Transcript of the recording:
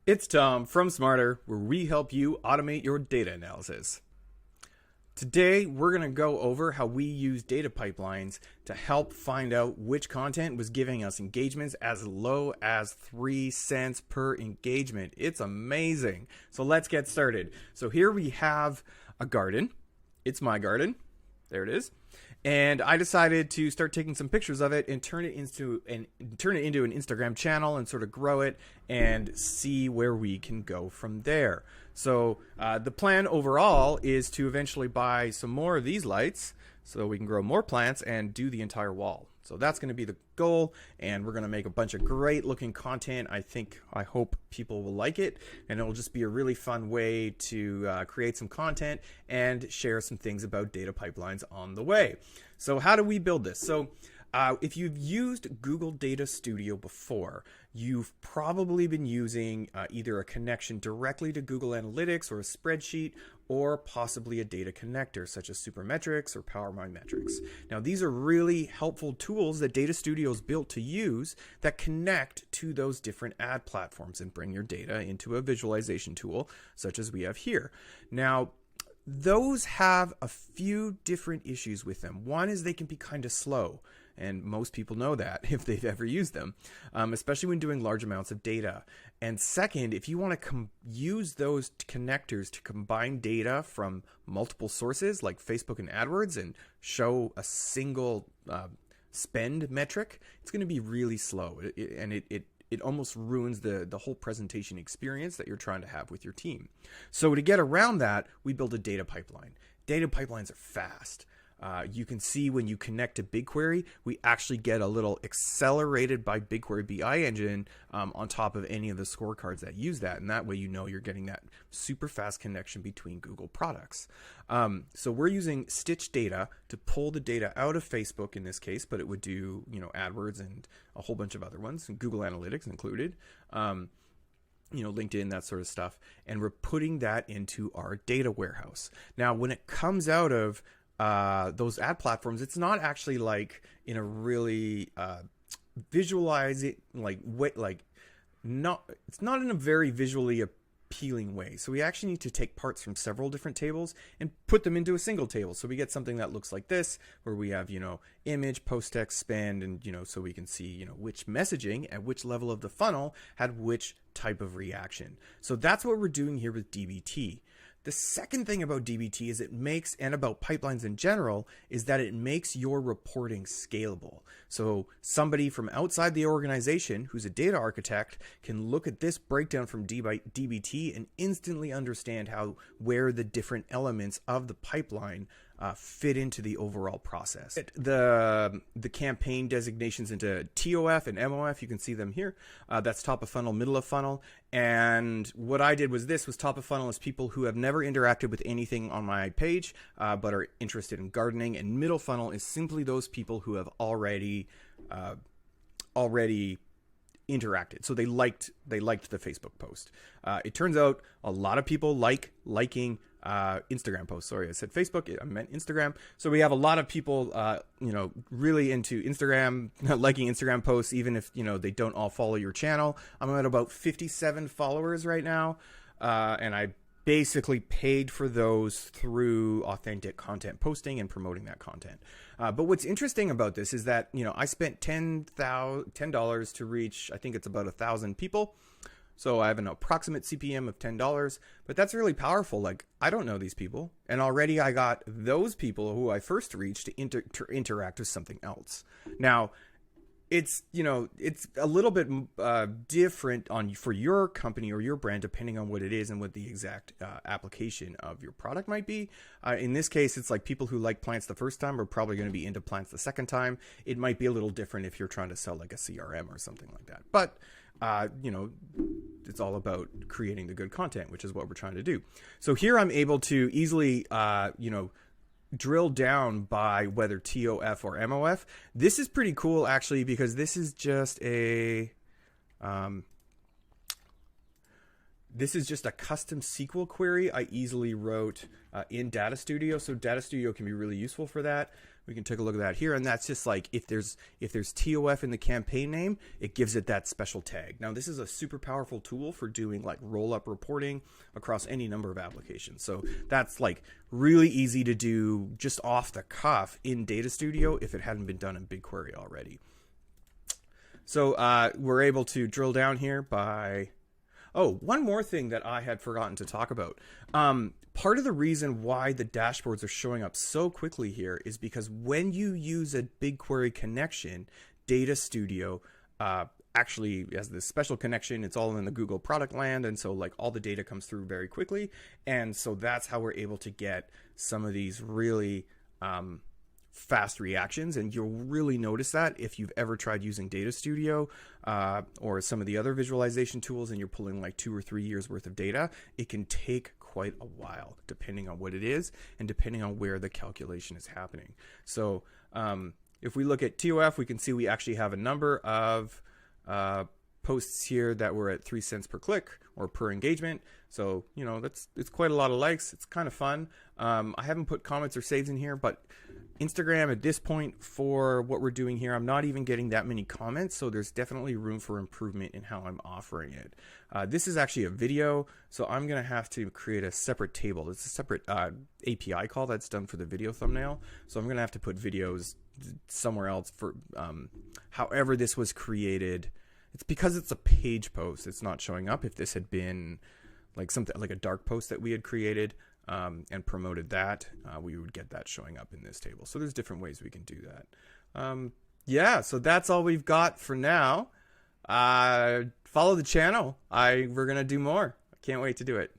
It's Tom from Smarter, where we help you automate your data analysis. Today, we're going to go over how we use data pipelines to help find out which content was giving us engagements as low as 3 cents per engagement. It's amazing. So let's get started. So here we have a garden. It's my garden. There it is. And I decided to start taking some pictures of it and turn it into an Instagram channel and sort of grow it and see where we can go from there. So the plan overall is to eventually buy some more of these lights so we can grow more plants and do the entire wall. So that's going to be the goal, and we're going to make a bunch of great looking content. I hope people will like it, and it'll just be a really fun way to create some content and share some things about data pipelines on the way. So how do we build this? So if you've used Google Data Studio before, you've probably been using either a connection directly to Google Analytics or a spreadsheet, or possibly a data connector such as Supermetrics or Power My Metrics. Now, these are really helpful tools that Data Studio is built to use that connect to those different ad platforms and bring your data into a visualization tool such as we have here. Now, those have a few different issues with them. One is they can be kind of slow. And most people know that if they've ever used them, especially when doing large amounts of data. And second, if you want to use those connectors to combine data from multiple sources like Facebook and AdWords and show a single spend metric, it's going to be really slow. It almost ruins the whole presentation experience that you're trying to have with your team. So to get around that, we build a data pipeline. Data pipelines are fast. You can see when you connect to Bigquery, we actually get a little accelerated by Bigquery BI engine on top of any of the scorecards that use that. And that way, you know, you're getting that super fast connection between Google products. So we're using Stitch data to pull the data out of Facebook in this case, but it would do, AdWords and a whole bunch of other ones, and Google Analytics included. LinkedIn, that sort of stuff. And we're putting that into our data warehouse. Now, when it comes out of those ad platforms, it's not actually like in a really visualize it it's not in a very visually appealing way. So we actually need to take parts from several different tables and put them into a single table. So we get something that looks like this, where we have, image, post text, spend, and, so we can see, which messaging at which level of the funnel had which type of reaction. So that's what we're doing here with DBT. The second thing about DBT is and about pipelines in general, is that it makes your reporting scalable. So somebody from outside the organization who's a data architect can look at this breakdown from DBT and instantly understand where the different elements of the pipeline fit into the overall process. The campaign designations into TOF and MOF, you can see them here. That's top of funnel, middle of funnel. And what I did was top of funnel is people who have never interacted with anything on my page, but are interested in gardening. And middle funnel is simply those people who have already interacted. So they liked the Facebook post. It turns out a lot of people liking Instagram posts. Sorry, I said Facebook, I meant Instagram. So we have a lot of people, really into Instagram, liking Instagram posts, even if, they don't all follow your channel. I'm at about 57 followers right now. And I basically paid for those through authentic content posting and promoting that content. But what's interesting about this is that, I spent $10 to reach, I think it's about 1,000 people. So I have an approximate CPM of $10, but that's really powerful. Like, I don't know these people, and already I got those people who I first reached to interact with something else. Now, it's a little bit different for your company or your brand, depending on what it is and what the exact application of your product might be. In this case, it's like people who like plants the first time are probably going to be into plants the second time. It might be a little different if you're trying to sell like a CRM or something like that. But it's all about creating the good content, which is what we're trying to do. So here I'm able to easily, drill down by whether TOF or MOF. This is pretty cool, actually, because this is just This is just a custom SQL query I easily wrote in Data Studio. So Data Studio can be really useful for that. We can take a look at that here, and that's just like if there's TOF in the campaign name, it gives it that special tag. Now this is a super powerful tool for doing like roll-up reporting across any number of applications. So that's like really easy to do just off the cuff in Data Studio if it hadn't been done in BigQuery already. So we're able to drill down here by... Oh, one more thing that I had forgotten to talk about. Part of the reason why the dashboards are showing up so quickly here is because when you use a BigQuery connection, Data Studio actually has this special connection. It's all in the Google product land, and so like all the data comes through very quickly. And so that's how we're able to get some of these really fast reactions, and you'll really notice that if you've ever tried using Data Studio or some of the other visualization tools and you're pulling like 2 or 3 years worth of data, it can take quite a while depending on what it is and depending on where the calculation is happening. So if we look at TOF, we can see we actually have a number of posts here that were at 3 cents per click or per engagement. So, you know, it's quite a lot of likes. It's kind of fun. I haven't put comments or saves in here, but Instagram at this point for what we're doing here, I'm not even getting that many comments. So there's definitely room for improvement in how I'm offering it. This is actually a video, so I'm going to have to create a separate table. It's a separate API call that's done for the video thumbnail. So I'm going to have to put videos somewhere else for however this was created. It's because it's a page post. It's not showing up. If this had been like something like a dark post that we had created and promoted that, we would get that showing up in this table. So there's different ways we can do that. Yeah, so that's all we've got for now. Follow the channel. We're going to do more. I can't wait to do it.